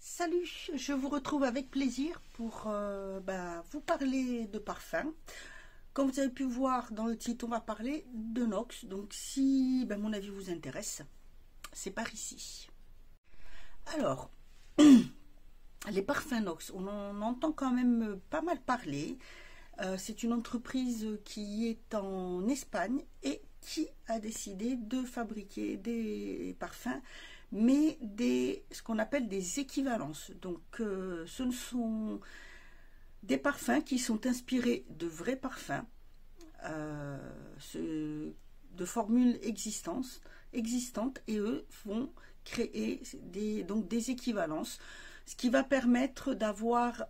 Salut, je vous retrouve avec plaisir pour vous parler de parfum. Comme vous avez pu voir dans le titre, on va parler de Nox. Donc si mon avis vous intéresse, c'est par ici. Alors, les parfums Nox, on en entend quand même pas mal parler. C'est une entreprise qui est en Espagne et qui a décidé de fabriquer des parfums, mais ce qu'on appelle des équivalences. Donc ce ne sont des parfums qui sont inspirés de vrais parfums, de formules existantes, et eux vont créer des équivalences, ce qui va permettre d'avoir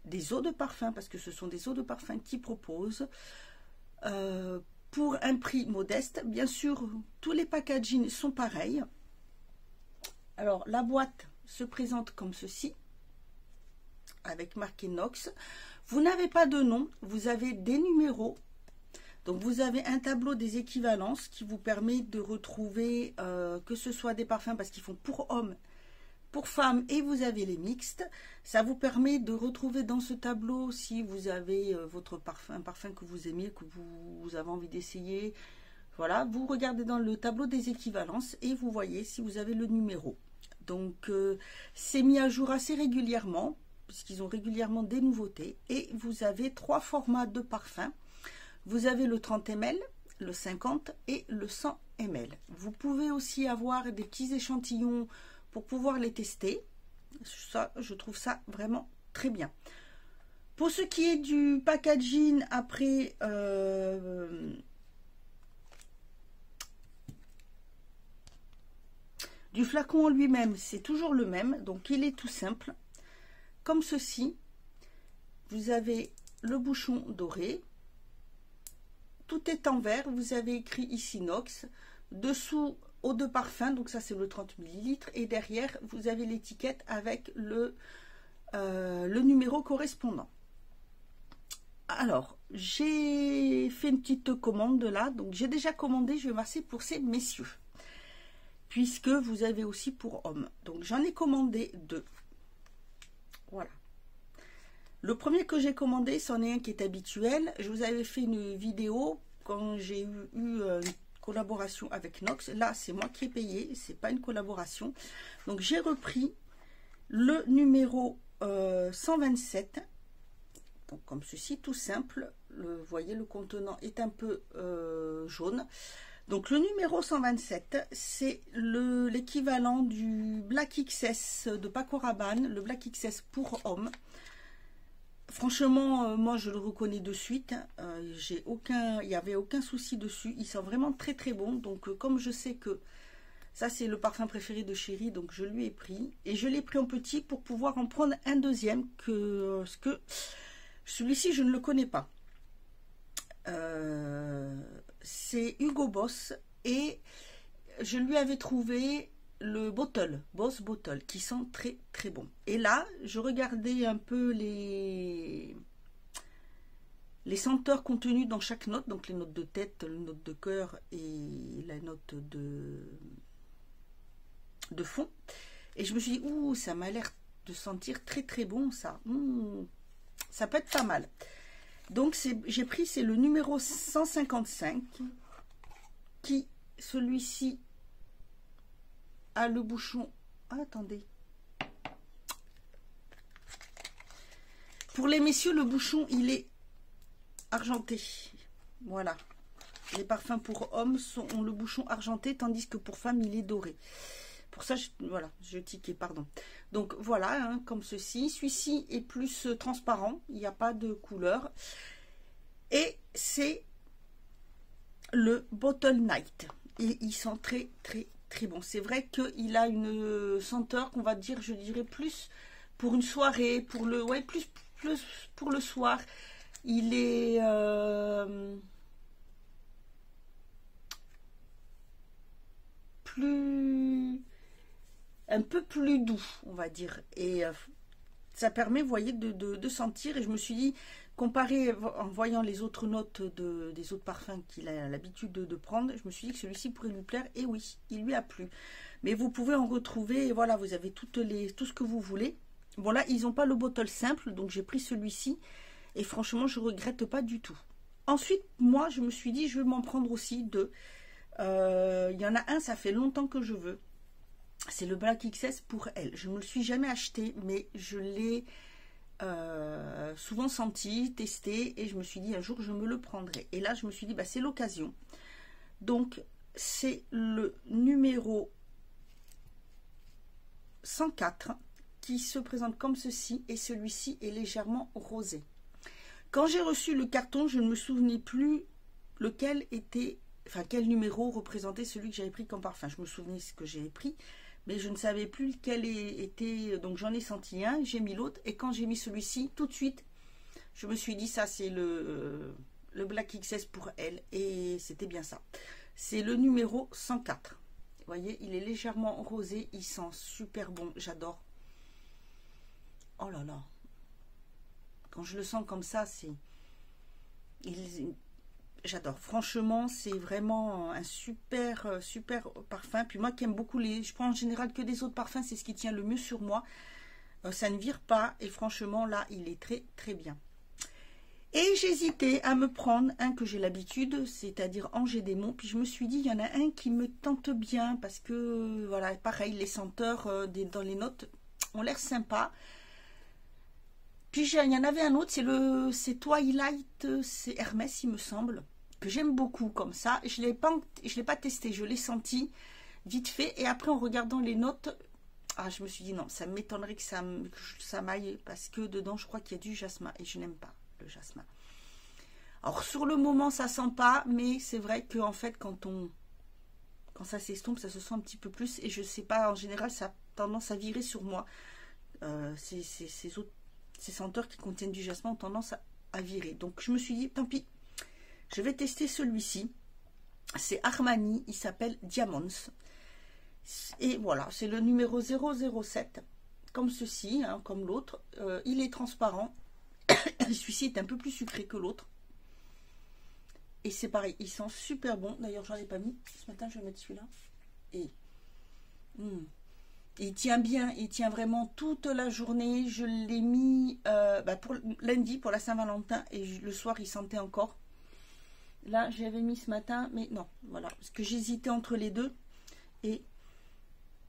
des eaux de parfum, parce que ce sont des eaux de parfum qu'ils proposent pour un prix modeste. Bien sûr, tous les packagings sont pareils. Alors, la boîte se présente comme ceci, avec marqué Nox. Vous n'avez pas de nom, vous avez des numéros. Donc, vous avez un tableau des équivalences qui vous permet de retrouver que ce soit des parfums, parce qu'ils font pour hommes, pour femmes, et vous avez les mixtes. Ça vous permet de retrouver dans ce tableau si vous avez votre parfum, un parfum que vous aimez, que vous avez envie d'essayer. Voilà, vous regardez dans le tableau des équivalences et vous voyez si vous avez le numéro. Donc, c'est mis à jour assez régulièrement, puisqu'ils ont régulièrement des nouveautés. Et vous avez 3 formats de parfums. Vous avez le 30 ml, le 50 et le 100 ml. Vous pouvez aussi avoir des petits échantillons pour pouvoir les tester. Ça, je trouve ça vraiment très bien. Pour ce qui est du packaging, après, du flacon en lui-même, c'est toujours le même. Donc, il est tout simple. Comme ceci, vous avez le bouchon doré. Tout est en vert. Vous avez écrit ici Nox. Dessous, eau de parfum, donc ça c'est le 30 ml, et derrière vous avez l'étiquette avec le numéro correspondant. Alors, j'ai fait une petite commande là, donc j'ai déjà commandé, je vais passer pour ces messieurs, puisque vous avez aussi pour hommes. Donc j'en ai commandé 2. Voilà. Le premier que j'ai commandé, c'en est un qui est habituel. Je vous avais fait une vidéo quand j'ai eu une collaboration avec Nox. Là, c'est moi qui ai payé, c'est pas une collaboration. Donc, j'ai repris le numéro 127. Donc, comme ceci, tout simple. Vous voyez, le contenant est un peu jaune. Donc, le numéro 127, c'est l'équivalent du Black XS de Paco Rabanne, le Black XS pour hommes. Franchement, moi je le reconnais de suite. Il n'y avait aucun souci dessus. Il sent vraiment très très bon. Donc comme je sais que ça c'est le parfum préféré de Chérie, donc je lui ai pris. Et je l'ai pris en petit pour pouvoir en prendre un deuxième. Parce que celui-ci je ne le connais pas. C'est Hugo Boss. Et je lui avais trouvé le Boss Bottle, qui sent très très bon. Et là, je regardais un peu les senteurs contenues dans chaque note, donc les notes de tête, les notes de cœur et la note de fond. Et je me suis dit, ouh, ça m'a l'air de sentir très très bon ça. Ça peut être pas mal. Donc j'ai pris, c'est le numéro 155, qui, celui-ci, a le bouchon. Ah, attendez. Pour les messieurs, le bouchon, il est argenté. Voilà. Les parfums pour hommes ont le bouchon argenté, tandis que pour femmes, il est doré. Pour ça, voilà, je tiquais, pardon. Donc, voilà, hein, comme ceci. Celui-ci est plus transparent. Il n'y a pas de couleur. Et c'est le Bottle Night. Et il sent très, très, très bon. C'est vrai qu'il a une senteur qu'on va dire, je dirais plus pour une soirée, pour le, ouais, plus pour le soir. Il est un peu plus doux, on va dire. Et ça permet, vous voyez, de sentir. Et je me suis dit, comparé en voyant les autres notes des autres parfums qu'il a l'habitude de prendre, je me suis dit que celui-ci pourrait lui plaire. Et oui, il lui a plu. Mais vous pouvez en retrouver, voilà, vous avez tout ce que vous voulez. Bon là, ils n'ont pas le bottle simple, donc j'ai pris celui-ci. Et franchement, je ne regrette pas du tout. Ensuite, moi, je me suis dit, je vais m'en prendre aussi deux. Il y en a un, ça fait longtemps que je veux. C'est le Black XS pour elle. Je ne me le suis jamais acheté, mais je l'ai souvent senti, testé. Et je me suis dit, un jour, je me le prendrai. Et là, je me suis dit, bah, c'est l'occasion. Donc, c'est le numéro 104 qui se présente comme ceci. Et celui-ci est légèrement rosé. Quand j'ai reçu le carton, je ne me souvenais plus lequel était, enfin quel numéro représentait celui que j'avais pris comme parfum. Je me souvenais ce que j'avais pris, mais je ne savais plus lequel était. Donc j'en ai senti un, j'ai mis l'autre, et quand j'ai mis celui-ci, tout de suite, je me suis dit ça c'est le Black XS pour elle, et c'était bien ça. C'est le numéro 104. Vous voyez, il est légèrement rosé, il sent super bon, j'adore. Oh là là. Quand je le sens comme ça, c'est... J'adore. Franchement, c'est vraiment un super parfum. Puis moi qui aime beaucoup les... Je prends en général que des autres parfums, c'est ce qui tient le mieux sur moi. Ça ne vire pas. Et franchement, là, il est très bien. Et j'hésitais à me prendre un que j'ai l'habitude, c'est-à-dire Angers Démon. Puis je me suis dit, il y en a un qui me tente bien. Parce que, voilà, pareil, les senteurs dans les notes ont l'air sympas. Puis il y en avait un autre, c'est Twilight, c'est Hermès, il me semble, que j'aime beaucoup comme ça. Je l'ai pas testé, je l'ai senti vite fait. Et après, en regardant les notes, je me suis dit non, ça m'étonnerait que ça m'aille, parce que dedans, je crois qu'il y a du jasmin, et je n'aime pas le jasmin. Alors, sur le moment, ça sent pas, mais c'est vrai qu'en fait, quand ça s'estompe, ça se sent un petit peu plus. Et je sais pas, en général, ça a tendance à virer sur moi. Ces senteurs qui contiennent du jasmin ont tendance à virer. Donc je me suis dit, tant pis, je vais tester celui-ci. C'est Armani, il s'appelle Diamonds. Et voilà, c'est le numéro 007, comme ceci, hein, comme l'autre. Il est transparent. Celui-ci est un peu plus sucré que l'autre. Et c'est pareil, il sent super bon. D'ailleurs, j'en ai pas mis. Ce matin, je vais mettre celui-là. Et... il tient bien, il tient vraiment toute la journée. Je l'ai mis pour lundi, pour la Saint-Valentin, et le soir, il sentait encore. Là, j'avais mis ce matin, mais non, voilà. Parce que j'hésitais entre les deux. Et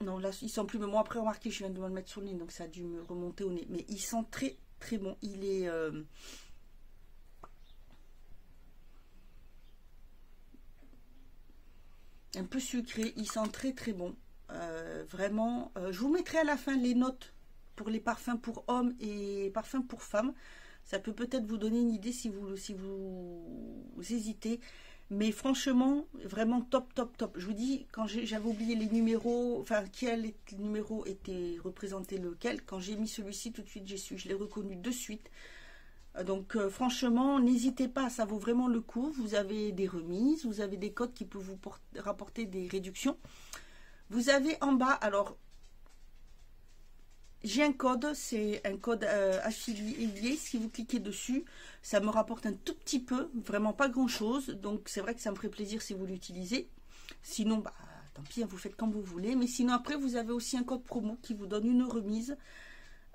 non, là, il sent plus. Mais moi, après, remarquez, je viens de me le mettre sur le nez, donc ça a dû me remonter au nez. Mais il sent très bon. Il est... un peu sucré. Il sent très bon. Vraiment, je vous mettrai à la fin les notes pour les parfums pour hommes et parfums pour femmes. Ça peut peut-être vous donner une idée si vous hésitez. Mais franchement, vraiment top. Je vous dis, quand j'avais oublié les numéros, enfin, quel numéro était représenté lequel, quand j'ai mis celui-ci, tout de suite, je l'ai reconnu de suite. Donc, franchement, n'hésitez pas, ça vaut vraiment le coup. Vous avez des remises, vous avez des codes qui peuvent vous rapporter des réductions. Vous avez en bas, alors, j'ai un code, c'est un code affilié. Si vous cliquez dessus, ça me rapporte un tout petit peu, vraiment pas grand chose. Donc, c'est vrai que ça me ferait plaisir si vous l'utilisez. Sinon, tant pis, vous faites comme vous voulez. Mais sinon, après, vous avez aussi un code promo qui vous donne une remise.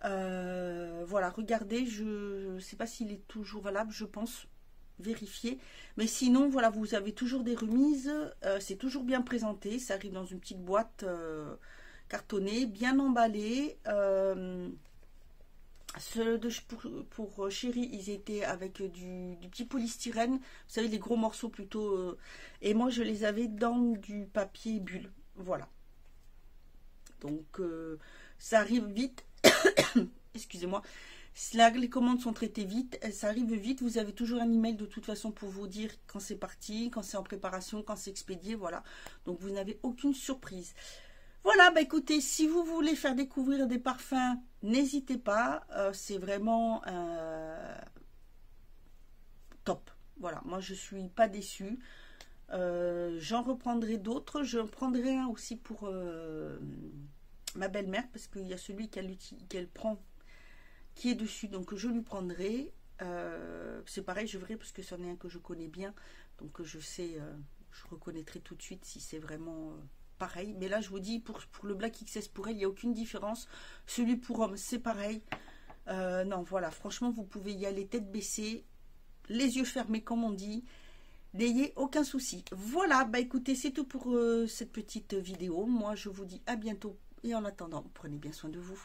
Voilà, regardez, je ne sais pas s'il est toujours valable, je pense. Vérifier, mais sinon voilà, vous avez toujours des remises, c'est toujours bien présenté, ça arrive dans une petite boîte cartonnée, bien emballée. Ceux pour Chéri, ils étaient avec du petit polystyrène, vous savez, les gros morceaux plutôt, et moi je les avais dans du papier bulle, voilà. Donc ça arrive vite. Excusez-moi. Là, les commandes sont traitées vite, ça arrive vite. Vous avez toujours un email de toute façon pour vous dire quand c'est parti, quand c'est en préparation, quand c'est expédié, voilà. Donc vous n'avez aucune surprise. Voilà, écoutez, si vous voulez faire découvrir des parfums, n'hésitez pas. C'est vraiment top. Voilà, moi je suis pas déçue. J'en reprendrai d'autres. Je prendrai un aussi pour ma belle-mère, parce qu'il y a celui qu'elle prend qui est dessus, donc je lui prendrai. C'est pareil, je verrai, parce que c'en est un que je connais bien, donc je sais, je reconnaîtrai tout de suite si c'est vraiment pareil. Mais là, je vous dis, pour le Black XS pour elle, il n'y a aucune différence. Celui pour homme, c'est pareil. Non, voilà, franchement, vous pouvez y aller tête baissée, les yeux fermés, comme on dit. N'ayez aucun souci. Voilà, bah écoutez, c'est tout pour cette petite vidéo. Moi, je vous dis à bientôt. Et en attendant, prenez bien soin de vous.